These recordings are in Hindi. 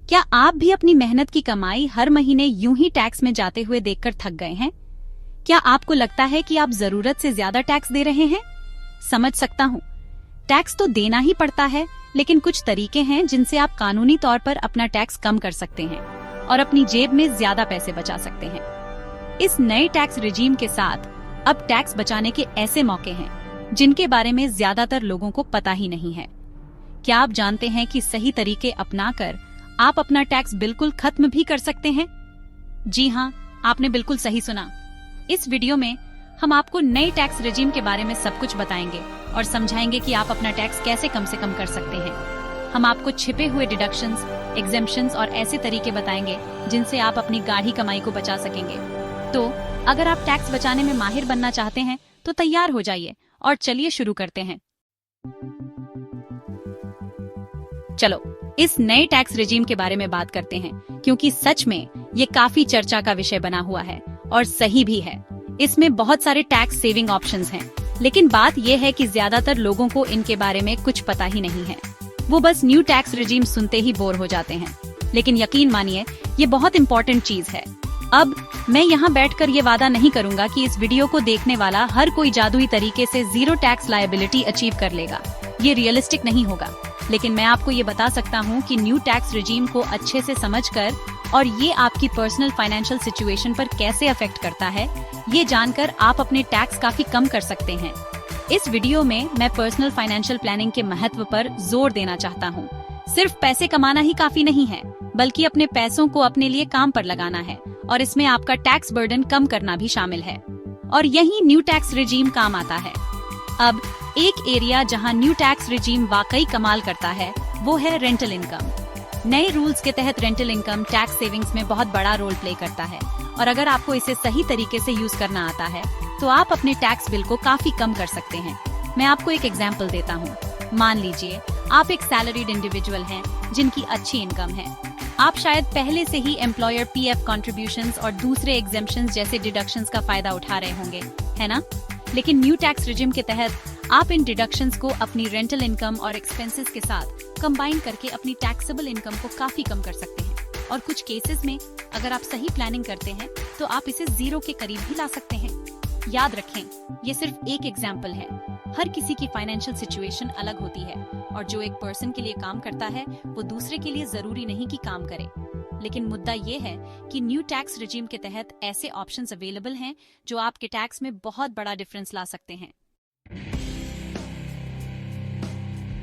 क्या आप भी अपनी मेहनत की कमाई हर महीने यूं ही टैक्स में जाते हुए देखकर थक गए हैं? क्या आपको लगता है कि आप जरूरत से ज्यादा टैक्स दे रहे हैं? समझ सकता हूँ। टैक्स तो देना ही पड़ता है, लेकिन कुछ तरीके हैं जिनसे आप कानूनी तौर पर अपना टैक्स कम कर सकते हैं और अपनी जेब में ज्यादा पैसे बचा सकते हैं। इस नए टैक्स रिजीम के साथ अब टैक्स बचाने के ऐसे मौके हैं जिनके बारे में ज्यादातर लोगों को पता ही नहीं है। क्या आप जानते हैं कि सही तरीके अपनाकर आप अपना टैक्स बिल्कुल खत्म भी कर सकते हैं? जी हाँ, आपने बिल्कुल सही सुना। इस वीडियो में हम आपको नए टैक्स रिजीम के बारे में सब कुछ बताएंगे और समझाएंगे कि आप अपना टैक्स कैसे कम से कम कर सकते हैं। हम आपको छिपे हुए डिडक्शंस, एग्जेम्पशंस और ऐसे तरीके बताएंगे जिनसे आप अपनी गाढ़ी कमाई को बचा सकेंगे। तो अगर आप टैक्स बचाने में माहिर बनना चाहते हैं तो तैयार हो जाइए और चलिए शुरू करते हैं। चलो इस नए टैक्स रिजीम के बारे में बात करते हैं, क्योंकि सच में ये काफी चर्चा का विषय बना हुआ है और सही भी है। इसमें बहुत सारे टैक्स सेविंग ऑप्शंस हैं, लेकिन बात यह है कि ज्यादातर लोगों को इनके बारे में कुछ पता ही नहीं है। वो बस न्यू टैक्स रिजीम सुनते ही बोर हो जाते हैं। लेकिन यकीन मानिए, ये बहुत इंपॉर्टेंट चीज है। अब मैं यहाँ बैठकर ये वादा नहीं करूंगा कि इस वीडियो को देखने वाला हर कोई जादुई तरीके से जीरो टैक्स लायबिलिटी अचीव कर लेगा। ये रियलिस्टिक नहीं होगा, लेकिन मैं आपको ये बता सकता हूँ कि न्यू टैक्स रिजीम को अच्छे से समझकर और ये आपकी पर्सनल फाइनेंशियल सिचुएशन पर कैसे अफेक्ट करता है, ये जानकर आप अपने टैक्स काफी कम कर सकते हैं। इस वीडियो में मैं पर्सनल फाइनेंशियल प्लानिंग के महत्व पर जोर देना चाहता हूँ। सिर्फ पैसे कमाना ही काफी नहीं है, बल्कि अपने पैसों को अपने लिए काम पर लगाना है और इसमें आपका टैक्स बर्डन कम करना भी शामिल है। और यही न्यू टैक्स रिजीम काम आता है। अब एक एरिया जहां न्यू टैक्स रिजीम वाकई कमाल करता है वो है रेंटल इनकम। नए रूल्स के तहत रेंटल इनकम टैक्स सेविंग्स में बहुत बड़ा रोल प्ले करता है, और अगर आपको इसे सही तरीके से यूज करना आता है तो आप अपने टैक्स बिल को काफी कम कर सकते हैं। मैं आपको एक एग्जांपल देता हूँ। मान लीजिए आप एक सैलरीड इंडिविजुअल हैं जिनकी अच्छी इनकम है। आप शायद पहले से ही एम्प्लॉयर पीएफ कॉन्ट्रीब्यूशंस और दूसरे एग्जेम्पशंस जैसे डिडक्शंस का फायदा उठा रहे होंगे, है ना? लेकिन न्यू टैक्स रिजीम के तहत आप इन डिडक्शंस को अपनी रेंटल इनकम और एक्सपेंसेस के साथ कंबाइन करके अपनी टैक्सेबल इनकम को काफी कम कर सकते हैं। और कुछ केसेस में अगर आप सही प्लानिंग करते हैं तो आप इसे जीरो के करीब भी ला सकते हैं। याद रखें, ये सिर्फ एक एग्जाम्पल है। हर किसी की फाइनेंशियल सिचुएशन अलग होती है, और जो एक पर्सन के लिए काम करता है वो दूसरे के लिए जरूरी नहीं कि काम करे। लेकिन मुद्दा ये है कि न्यू टैक्स रिजीम के तहत ऐसे ऑप्शंस अवेलेबल हैं जो आपके टैक्स में बहुत बड़ा डिफरेंस ला सकते हैं।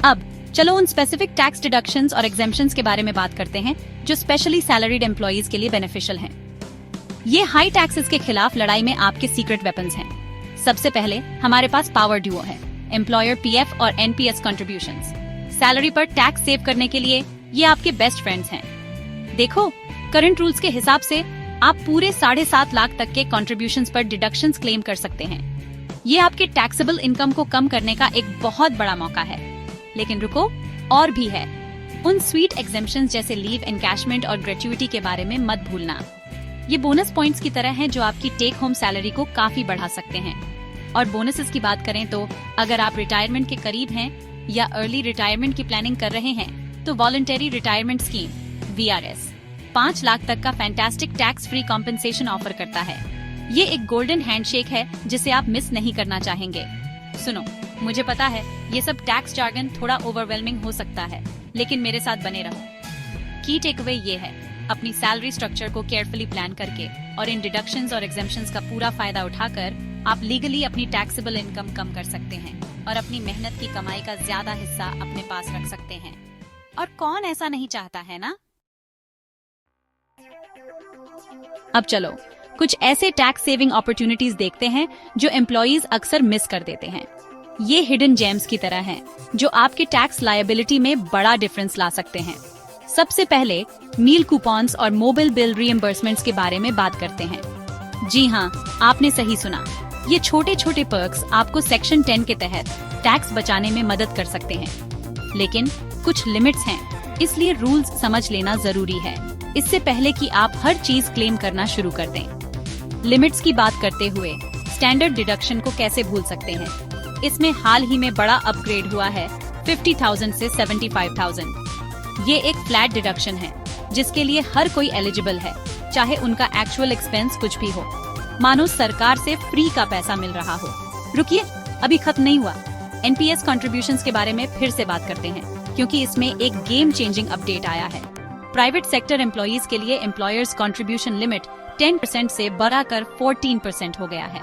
अब चलो उन स्पेसिफिक टैक्स डिडक्शंस और एग्जेम्पशंस के बारे में बात करते हैं जो स्पेशली सैलरीड एम्प्लॉइज के लिए बेनिफिशियल हैं। ये हाई टैक्सेस के खिलाफ लड़ाई में आपके सीक्रेट वेपन्स हैं। सबसे पहले हमारे पास पावर ड्यूओ है, एम्प्लॉयर पीएफ और एनपीएस कंट्रीब्यूशंस। सैलरी पर टैक्स सेव करने के लिए ये आपके बेस्ट फ्रेंड्स हैं। देखो, करंट रूल्स के हिसाब से आप पूरे 7.5 लाख तक के कंट्रीब्यूशंस पर डिडक्शंस क्लेम कर सकते हैं। ये आपके टैक्सेबल इनकम को कम करने का एक बहुत बड़ा मौका है। लेकिन रुको, और भी है। उन स्वीट एग्जेम्पशंस जैसे लीव एनकैशमेंट और ग्रेच्युइटी के बारे में मत भूलना। ये बोनस पॉइंट्स की तरह हैं जो आपकी टेक होम सैलरी को काफी बढ़ा सकते हैं। और बोनसेस की बात करें तो अगर आप रिटायरमेंट के करीब हैं या अर्ली रिटायरमेंट की प्लानिंग कर रहे हैं तो voluntary retirement scheme VRS 5 lakh तक का fantastic tax free compensation offer करता है। ये एक गोल्डन हैंडशेक है जिसे आप मिस नहीं करना चाहेंगे। सुनो, मुझे पता है ये सब टैक्स जार्गन थोड़ा ओवरवेलमिंग हो सकता है, लेकिन मेरे साथ बने रहो। की टेकअवे ये है, अपनी सैलरी स्ट्रक्चर को केयरफुली प्लान करके और इन डिडक्शंस और एग्जेम्पशंस का पूरा फायदा उठाकर आप लीगली अपनी टैक्सेबल इनकम कम कर सकते हैं और अपनी मेहनत की कमाई का ज्यादा हिस्सा अपने पास रख सकते हैं। और कौन ऐसा नहीं चाहता है ना? अब चलो कुछ ऐसे टैक्स सेविंग अपॉर्चुनिटीज देखते हैं जो एम्प्लॉइज अक्सर मिस कर देते हैं। ये हिडन जेम्स की तरह हैं जो आपके टैक्स लायबिलिटी में बड़ा डिफरेंस ला सकते हैं। सबसे पहले मील कूपन्स और मोबाइल बिल रीइंबर्समेंट्स के बारे में बात करते हैं। जी हाँ, आपने सही सुना। ये छोटे छोटे पर्क्स आपको सेक्शन 10 के तहत टैक्स बचाने में मदद कर सकते हैं। लेकिन कुछ लिमिट्स हैं, इसलिए रूल्स समझ लेना जरूरी है इससे पहले कि आप हर चीज क्लेम करना शुरू कर दें। लिमिट्स की बात करते हुए स्टैंडर्ड डिडक्शन को कैसे भूल सकते हैं? इसमें हाल ही में बड़ा अपग्रेड हुआ है 50,000 से 75,000। ये एक फ्लैट डिडक्शन है जिसके लिए हर कोई एलिजिबल है, चाहे उनका एक्चुअल एक्सपेंस कुछ भी हो। मानो सरकार से फ्री का पैसा मिल रहा हो। रुकिए, अभी खत्म नहीं हुआ। एनपीएस कंट्रीब्यूशंस के बारे में फिर से बात करते हैं, क्योंकि इसमें एक गेम चेंजिंग अपडेट आया है। प्राइवेट सेक्टर एम्प्लॉइज के लिए एम्प्लॉयर्स कंट्रीब्यूशन लिमिट 10% से बढ़ाकर 14% हो गया है।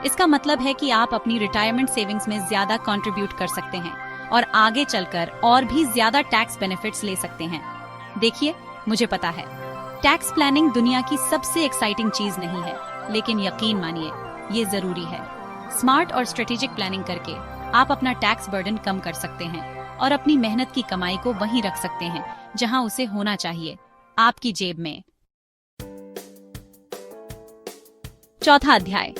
इसका मतलब है कि आप अपनी रिटायरमेंट सेविंग्स में ज्यादा कंट्रीब्यूट कर सकते हैं और आगे चलकर और भी ज्यादा टैक्स बेनिफिट्स ले सकते हैं। देखिए, मुझे पता है टैक्स प्लानिंग दुनिया की सबसे एक्साइटिंग चीज नहीं है, लेकिन यकीन मानिए ये जरूरी है। स्मार्ट और स्ट्रेटेजिक प्लानिंग करके आप अपना टैक्स बर्डन कम कर सकते हैं और अपनी मेहनत की कमाई को वहीं रख सकते हैं जहां उसे होना चाहिए, आपकी जेब में। चौथा अध्याय।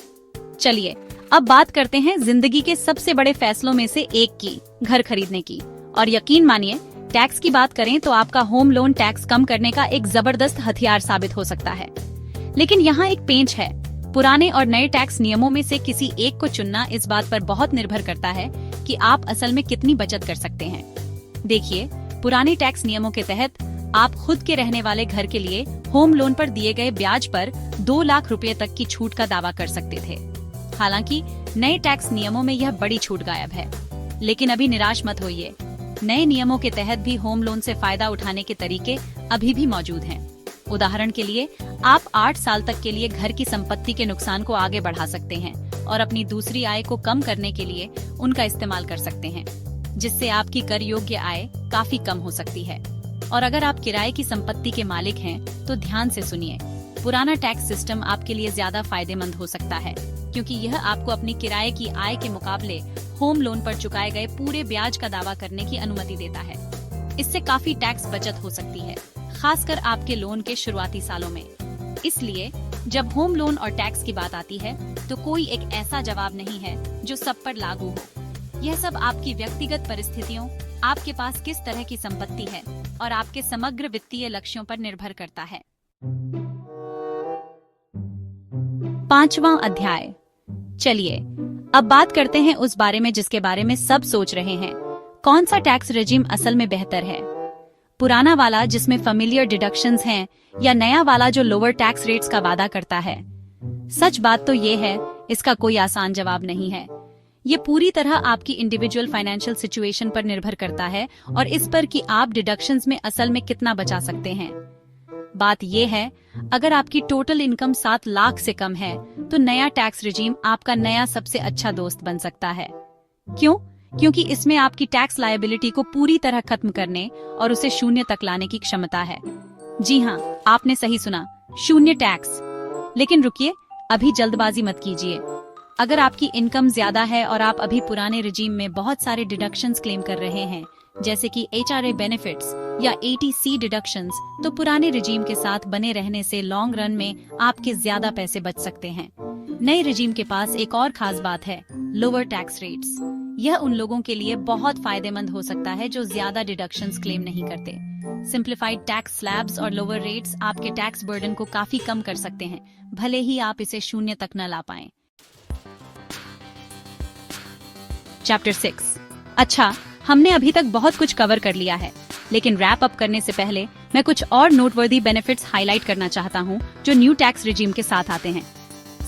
चलिए अब बात करते हैं जिंदगी के सबसे बड़े फैसलों में से एक की, घर खरीदने की। और यकीन मानिए, टैक्स की बात करें तो आपका होम लोन टैक्स कम करने का एक जबरदस्त हथियार साबित हो सकता है। लेकिन यहाँ एक पेंच है। पुराने और नए टैक्स नियमों में से किसी एक को चुनना इस बात पर बहुत निर्भर करता है कि आप असल में कितनी बचत कर सकते हैं। देखिए, पुराने टैक्स नियमों के तहत आप खुद के रहने वाले घर के लिए होम लोन पर दिए गए ब्याज पर 2 लाख रुपए तक की छूट का दावा कर सकते थे। हालांकि नए टैक्स नियमों में यह बड़ी छूट गायब है। लेकिन अभी निराश मत होइए, नए नियमों के तहत भी होम लोन से फायदा उठाने के तरीके अभी भी मौजूद हैं। उदाहरण के लिए, आप 8 साल तक के लिए घर की संपत्ति के नुकसान को आगे बढ़ा सकते हैं और अपनी दूसरी आय को कम करने के लिए उनका इस्तेमाल कर सकते हैं, जिससे आपकी कर योग्य आय काफी कम हो सकती है। और अगर आप किराए की संपत्ति के मालिक हैं, तो ध्यान से सुनिए, पुराना टैक्स सिस्टम आपके लिए ज्यादा फायदेमंद हो सकता है, क्योंकि यह आपको अपनी किराए की आय के मुकाबले होम लोन पर चुकाए गए पूरे ब्याज का दावा करने की अनुमति देता है। इससे काफी टैक्स बचत हो सकती है, खासकर आपके लोन के शुरुआती सालों में। इसलिए जब होम लोन और टैक्स की बात आती है, तो कोई एक ऐसा जवाब नहीं है जो सब पर लागू हो। यह सब आपकी व्यक्तिगत परिस्थितियों, आपके पास किस तरह की संपत्ति है और आपके समग्र वित्तीय लक्ष्यों पर निर्भर करता है। 5वां अध्याय। चलिए अब बात करते हैं उस बारे में जिसके बारे में सब सोच रहे हैं। कौन सा टैक्स रेजिम असल में बेहतर है? पुराना वाला जिसमें फेमिलियर डिडक्शंस हैं, या नया वाला जो लोअर टैक्स रेट्स का वादा करता है? सच बात तो ये है, इसका कोई आसान जवाब नहीं है। ये पूरी तरह आपकी इंडिविजुअल फाइनेंशियल सिचुएशन पर निर्भर करता है और इस पर कि आप डिडक्शंस में असल में कितना बचा सकते हैं। बात ये है, अगर आपकी टोटल इनकम 7 लाख से कम है, तो नया टैक्स रेजिम आपका नया सबसे अच्छा दोस्त बन सकता है। क्यों? क्योंकि इसमें आपकी टैक्स लायबिलिटी को पूरी तरह खत्म करने और उसे शून्य तक लाने की क्षमता है। जी हाँ, आपने सही सुना, शून्य टैक्स। लेकिन रुकिए, अभी जल्दबाजी मत कीजिए। अगर आपकी इनकम ज्यादा है और आप अभी पुराने रेजिम में बहुत सारे डिडक्शंस क्लेम कर रहे हैं, जैसे कि HRA बेनिफिट्स या ATC डिडक्शंस, तो पुराने रेजिम के साथ बने रहने से लॉन्ग रन में आपके ज्यादा पैसे बच सकते हैं। नए रेजिम के पास एक और खास बात है, लोअर टैक्स रेट्स। यह उन लोगों के लिए बहुत फायदेमंद हो सकता है जो ज्यादा डिडक्शंस क्लेम नहीं करते। सिंप्लीफाइड टैक्स स्लैब्स और लोअर रेट्स आपके टैक्स बर्डन को काफी कम कर सकते हैं, भले ही आप इसे शून्य तक न ला पाएं। चैप्टर 6। अच्छा, हमने अभी तक बहुत कुछ कवर कर लिया है, लेकिन रैप अप करने से पहले मैं कुछ और नोटवर्दी बेनिफिट्स हाईलाइट करना चाहता हूँ जो न्यू टैक्स रेजिम के साथ आते हैं।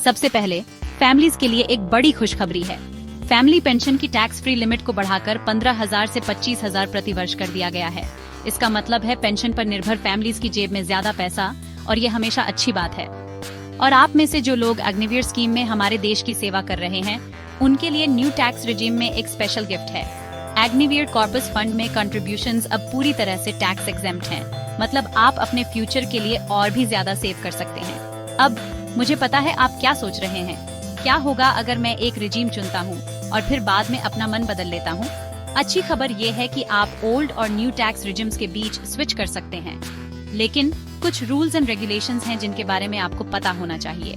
सबसे पहले, फैमिलीज के लिए एक बड़ी खुशखबरी है। फैमिली पेंशन की टैक्स फ्री लिमिट को बढ़ाकर 15,000 से 25,000 प्रति वर्ष कर दिया गया है। इसका मतलब है पेंशन पर निर्भर फैमिलीज की जेब में ज्यादा पैसा, और ये हमेशा अच्छी बात है। और आप में से जो लोग अग्निवीर स्कीम में हमारे देश की सेवा कर रहे हैं, उनके लिए न्यू टैक्स रेजिम में एक स्पेशल गिफ्ट है। अग्निवीर कॉर्पस फंड में कंट्रीब्यूशंस अब पूरी तरह से टैक्स एग्जेम्प्ट हैं। मतलब आप अपने फ्यूचर के लिए और भी ज्यादा सेव कर सकते हैं। अब मुझे पता है आप क्या सोच रहे हैं, क्या होगा अगर मैं एक रेजिम चुनता हूँ और फिर बाद में अपना मन बदल लेता हूँ? अच्छी खबर ये है कि आप ओल्ड और न्यू टैक्स रेजिम्स के बीच स्विच कर सकते हैं, लेकिन कुछ रूल्स एंड रेगुलेशंस हैं जिनके बारे में आपको पता होना चाहिए।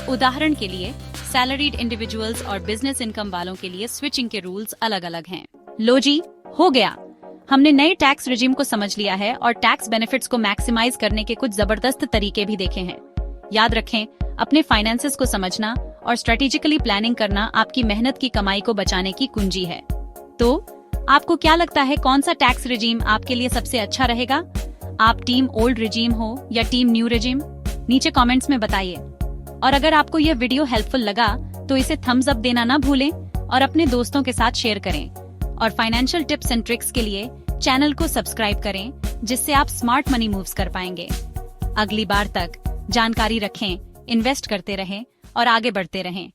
उदाहरण के लिए, सैलरीड इंडिविजुअल्स और बिजनेस इनकम वालों के लिए स्विचिंग के रूल्स अलग अलग हैं। लो जी, हो गया। हमने नए टैक्स रेजिम को समझ लिया है और टैक्स बेनिफिट्स को मैक्सिमाइज करने के कुछ जबरदस्त तरीके भी देखे हैं। याद रखें, अपने फाइनेंसेस को समझना और स्ट्रेटेजिकली प्लानिंग करना आपकी मेहनत की कमाई को बचाने की कुंजी है। तो आपको क्या लगता है, कौन सा टैक्स रेजिम आपके लिए सबसे अच्छा रहेगा? आप टीम ओल्ड रिजीम हो या टीम न्यू रिजीम? नीचे कमेंट्स में बताइए। और अगर आपको यह वीडियो हेल्पफुल लगा तो इसे थम्स अप देना ना भूलें और अपने दोस्तों के साथ शेयर करें। और फाइनेंशियल टिप्स एंड ट्रिक्स के लिए चैनल को सब्सक्राइब करें, जिससे आप स्मार्ट मनी मूव्स कर पाएंगे। अगली बार तक जानकारी रखें, इन्वेस्ट करते रहें और आगे बढ़ते रहें।